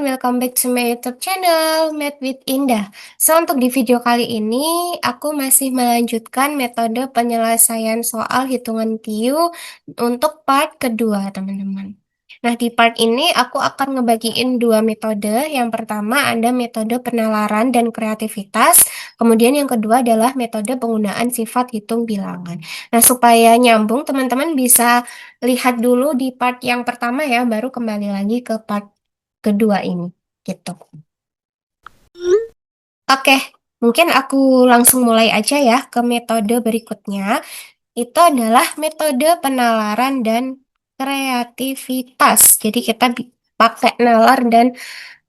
welcome back to my YouTube channel, Math with Indah. So, untuk di video kali ini, aku masih melanjutkan metode penyelesaian soal hitungan Q untuk part kedua, teman-teman. Nah, di part ini aku akan ngebagiin dua metode. Yang pertama ada metode penalaran dan kreativitas, kemudian yang kedua adalah metode penggunaan sifat hitung bilangan. Nah, supaya nyambung, teman-teman bisa lihat dulu di part yang pertama ya, baru kembali lagi ke part kedua ini gitu. Oke, mungkin aku langsung mulai aja ya ke metode berikutnya. Itu adalah metode penalaran dan kreativitas. Jadi kita pakai nalar dan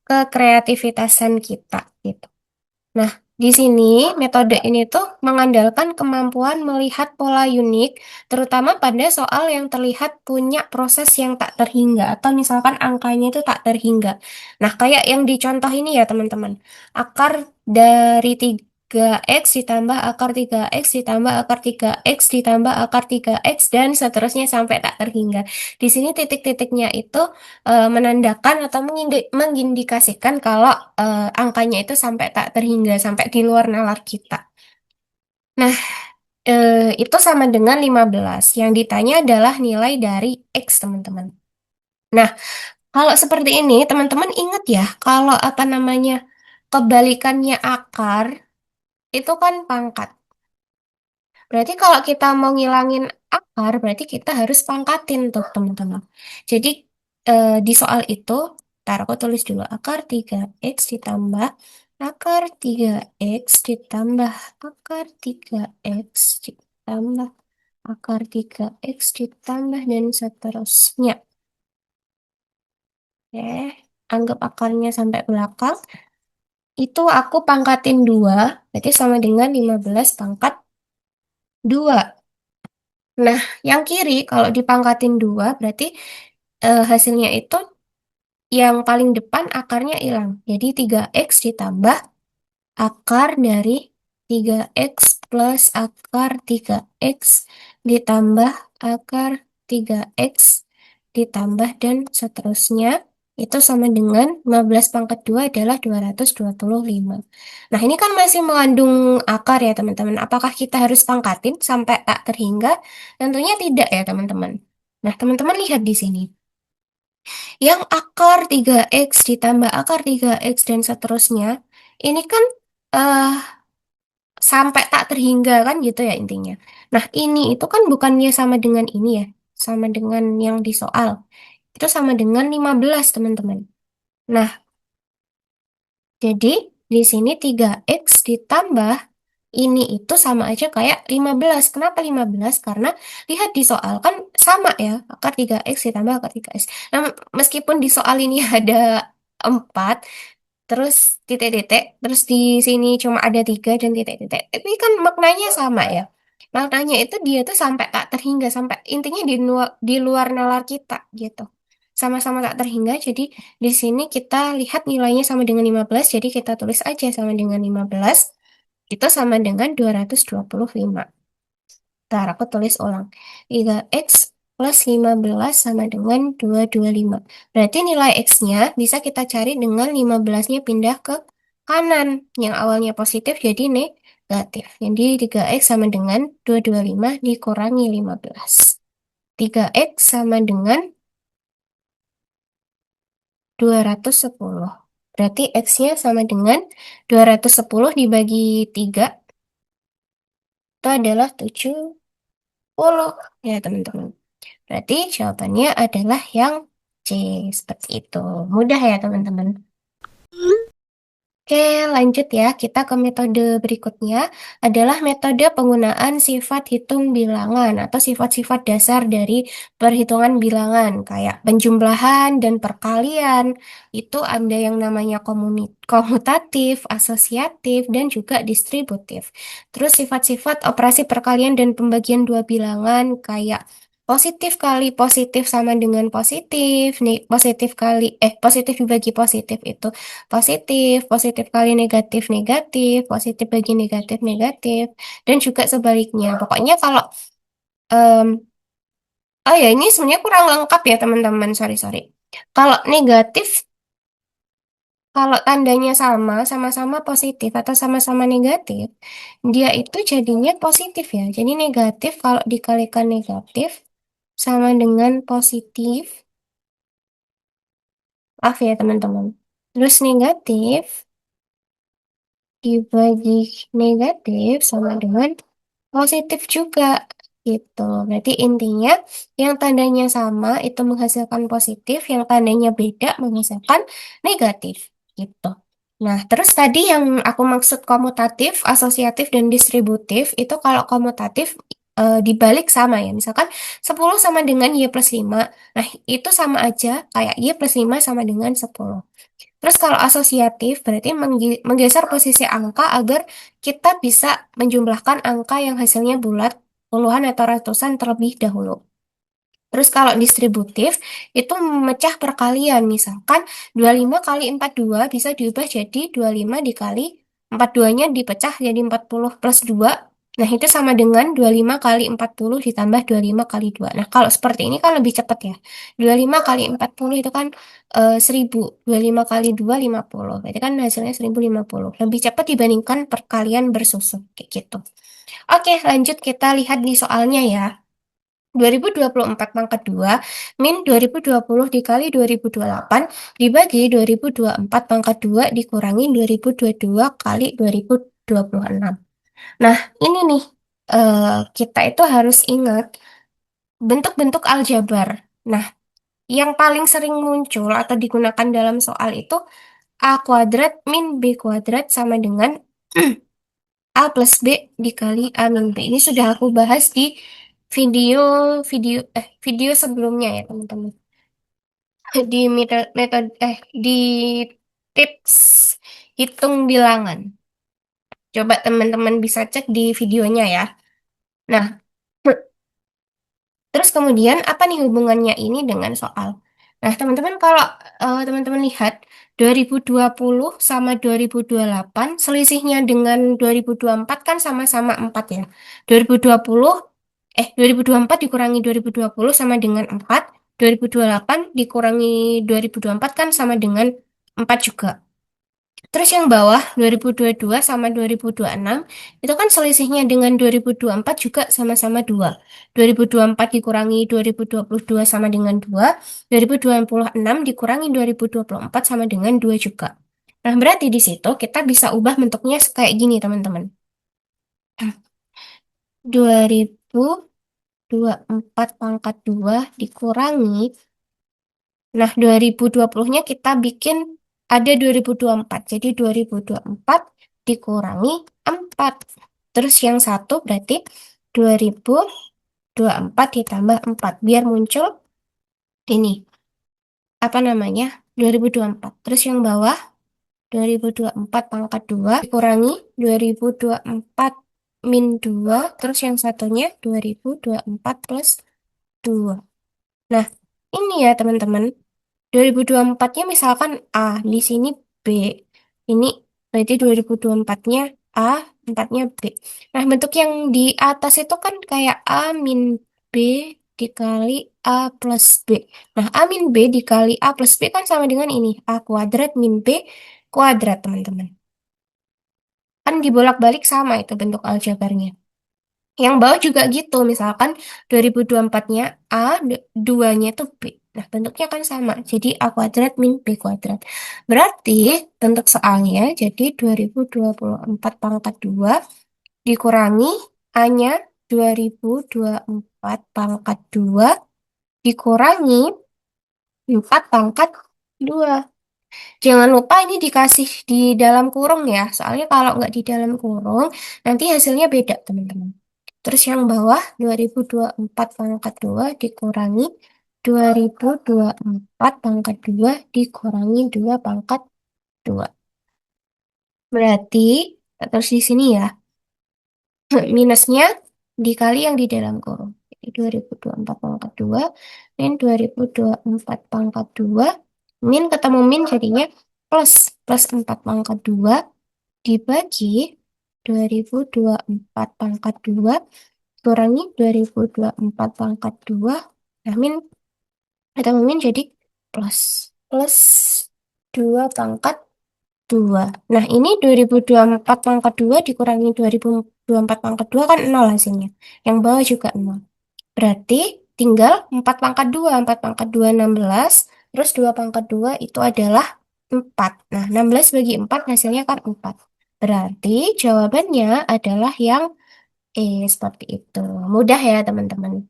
kekreativitasan kita gitu. Nah, di sini metode ini tuh mengandalkan kemampuan melihat pola unik, terutama pada soal yang terlihat punya proses yang tak terhingga, atau misalkan angkanya itu tak terhingga. Nah, kayak yang di contoh ini ya, teman-teman. Akar dari 3x ditambah akar 3x ditambah akar 3x ditambah akar 3x dan seterusnya sampai tak terhingga. Di sini titik-titiknya itu menandakan atau mengindikasikan kalau angkanya itu sampai tak terhingga, sampai di luar nalar kita. Nah, itu sama dengan 15. Yang ditanya adalah nilai dari X, teman-teman. Nah, kalau seperti ini, teman-teman ingat ya, kalau apa namanya, kebalikannya akar, itu kan pangkat. Berarti kalau kita mau ngilangin akar, berarti kita harus pangkatin tuh, teman-teman. Jadi, di soal itu, ntar aku tulis dulu akar 3x ditambah akar 3x ditambah akar 3x ditambah akar 3x ditambah dan seterusnya. Oke, anggap akarnya sampai belakang. Itu aku pangkatin 2, berarti sama dengan 15 pangkat 2. Nah, yang kiri kalau dipangkatin 2 berarti hasilnya itu yang paling depan akarnya hilang. Jadi 3x ditambah akar dari 3x plus akar 3x ditambah akar 3x ditambah dan seterusnya. Itu sama dengan 15 pangkat 2 adalah 225. Nah, ini kan masih mengandung akar ya, teman-teman. Apakah kita harus pangkatin sampai tak terhingga? Tentunya tidak ya, teman-teman. Nah, teman-teman lihat di sini. Yang akar 3x ditambah akar 3x dan seterusnya, ini kan eh sampai tak terhingga kan gitu ya intinya. Nah, ini itu kan bukannya sama dengan ini ya, sama dengan yang di soal. Itu sama dengan 15, teman-teman. Nah, jadi di sini 3x ditambah ini itu sama aja kayak 15. Kenapa 15? Karena lihat di soal kan sama ya, akar 3x ditambah akar 3x. Nah, meskipun di soal ini ada 4, terus titik-titik, terus di sini cuma ada 3 dan titik-titik. Tapi kan maknanya sama ya. Maknanya itu dia tuh sampai tak terhingga, sampai intinya di luar nalar kita gitu. Sama-sama tak terhingga, jadi di sini kita lihat nilainya sama dengan 15, jadi kita tulis aja sama dengan 15. Itu sama dengan 225. Ntar aku tulis ulang. 3x plus 15 sama dengan 225. Berarti nilai x-nya bisa kita cari dengan 15-nya pindah ke kanan. Yang awalnya positif jadi negatif. Jadi 3x sama dengan 225 dikurangi 15. 3x sama dengan 210. Berarti x-nya sama dengan 210 dibagi 3. Itu adalah 70 ya, teman-teman. Berarti jawabannya adalah yang C. Seperti itu. Mudah ya, teman-teman. Oke, lanjut ya. Kita ke metode berikutnya adalah metode penggunaan sifat hitung bilangan atau sifat-sifat dasar dari perhitungan bilangan kayak penjumlahan dan perkalian. Itu ada yang namanya komutatif, asosiatif, dan juga distributif. Terus sifat-sifat operasi perkalian dan pembagian dua bilangan kayak positif kali positif sama dengan positif, nih positif kali positif dibagi positif itu positif, positif kali negatif negatif, positif bagi negatif negatif, dan juga sebaliknya. Pokoknya kalau em, oh ya ini sebenarnya kurang lengkap ya, teman-teman. Sorry sorry. Kalau negatif Kalau tandanya sama, sama-sama positif atau sama-sama negatif, dia itu jadinya positif ya. Jadi negatif kalau dikalikan negatif sama dengan positif. Maaf ya teman-teman. Terus negatif dibagi negatif sama dengan positif juga gitu. Berarti intinya yang tandanya sama itu menghasilkan positif, yang tandanya beda menghasilkan negatif gitu. Nah, terus tadi yang aku maksud komutatif, asosiatif, dan distributif itu kalau komutatif dibalik sama ya. Misalkan 10 sama dengan Y plus 5. Nah, itu sama aja kayak Y plus 5 sama dengan 10. Terus kalau asosiatif berarti menggeser posisi angka agar kita bisa menjumlahkan angka yang hasilnya bulat, puluhan atau ratusan terlebih dahulu. Terus kalau distributif itu memecah perkalian. Misalkan 25 kali 42 bisa diubah jadi 25 dikali 42-nya dipecah jadi 40 plus 2. Nah, itu sama dengan 25 kali 40 ditambah 25 kali 2. Nah, kalau seperti ini kan lebih cepat ya. 25 kali 40 itu kan 1000. 25 kali 2, 50. Berarti kan hasilnya 1050. Lebih cepat dibandingkan perkalian bersusun. Kayak gitu. Oke, lanjut kita lihat di soalnya ya. 2024 pangkat 2 min 2020 dikali 2028 dibagi 2024 pangkat 2 dikurangi 2022 kali 2026. Nah, ini nih, kita itu harus ingat bentuk-bentuk aljabar. Nah, yang paling sering muncul atau digunakan dalam soal itu A kuadrat min B kuadrat sama dengan A plus B dikali A min B. Ini sudah aku bahas di video video sebelumnya ya teman-teman. Di metode di tips hitung bilangan. Coba teman-teman bisa cek di videonya ya. Nah, terus kemudian apa nih hubungannya ini dengan soal? Nah, teman-teman kalau teman-teman lihat 2020 sama 2028 selisihnya dengan 2024 kan sama-sama 4 ya. 2020 2024 dikurangi 2020 sama dengan 4. 2028 dikurangi 2024 kan sama dengan 4 juga. Terus yang bawah 2022 sama 2026 itu kan selisihnya dengan 2024 juga sama-sama 2. 2024 dikurangi 2022 sama dengan 2. 2026 dikurangi 2024 sama dengan 2 juga. Nah, berarti di situ kita bisa ubah bentuknya kayak gini, teman-teman. 2024 pangkat 2 dikurangi. Nah, 2020-nya kita bikin ada 2024. Jadi 2024 dikurangi 4. Terus yang satu berarti 2024 ditambah 4. Biar muncul ini, apa namanya, 2024. Terus yang bawah 2024 pangkat 2 dikurangi 2024 min 2. Terus yang satunya 2024 plus 2. Nah, ini ya teman-teman. 2024-nya misalkan A, di sini B. Ini berarti 2024-nya A, 4-nya B. Nah, bentuk yang di atas itu kan kayak A min B dikali A plus B. Nah, A min B dikali A plus B kan sama dengan ini. A kuadrat min B kuadrat, teman-teman. Kan dibolak-balik sama itu bentuk aljabarnya. Yang bawah juga gitu, misalkan 2024-nya A, 2-nya itu B. Nah, bentuknya kan sama, jadi A kuadrat min B kuadrat. Berarti bentuk soalnya jadi 2024 pangkat 2 dikurangi A-nya 2024 pangkat 2 dikurangi 4 pangkat 2. Jangan lupa ini dikasih di dalam kurung ya, soalnya kalau nggak di dalam kurung, nanti hasilnya beda, teman-teman. Terus yang bawah 2024 pangkat 2 dikurangi 2024 pangkat 2 dikurangi 2 pangkat 2. Berarti, terus di sini ya, minusnya dikali yang di dalam kurung. Jadi 2024 pangkat 2 min 2024 pangkat 2 min ketemu min jadinya plus plus 4 pangkat 2 dibagi 2024 pangkat 2 kurangi 2024 pangkat 2. Nah, min atau min jadi plus plus 2 pangkat 2. Nah, ini 2024 pangkat 2 dikurangi 2024 pangkat 2 kan 0 hasilnya. Yang bawah juga 0. Berarti tinggal 4 pangkat 2. 4 pangkat 2, 16. Terus 2 pangkat 2 itu adalah 4. Nah, 16 bagi 4 hasilnya kan 4. Berarti jawabannya adalah yang E, seperti itu. Mudah ya, teman-teman.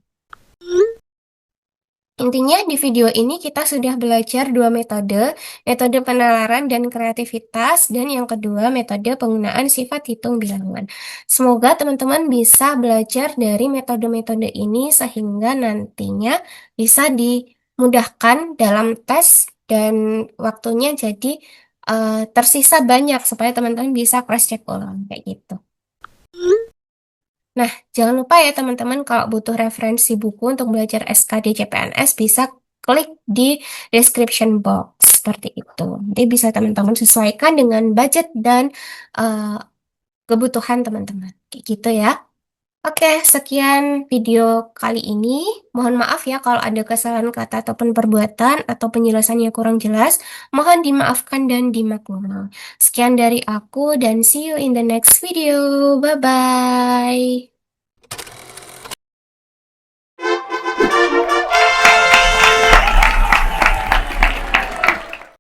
Intinya di video ini kita sudah belajar dua metode, metode penalaran dan kreativitas, dan yang kedua metode penggunaan sifat hitung bilangan. Semoga teman-teman bisa belajar dari metode-metode ini sehingga nantinya bisa dimudahkan dalam tes dan waktunya jadi tersisa banyak supaya teman-teman bisa cross check ulang kayak gitu. Nah, jangan lupa ya teman-teman kalau butuh referensi buku untuk belajar SKD CPNS bisa klik di description box seperti itu. Nanti bisa teman-teman sesuaikan dengan budget dan eh, kebutuhan teman-teman. Kayak gitu ya. Oke, sekian video kali ini. Mohon maaf ya kalau ada kesalahan kata ataupun perbuatan atau penjelasannya kurang jelas. Mohon dimaafkan dan dimaklumi. Sekian dari aku dan see you in the next video. Bye-bye.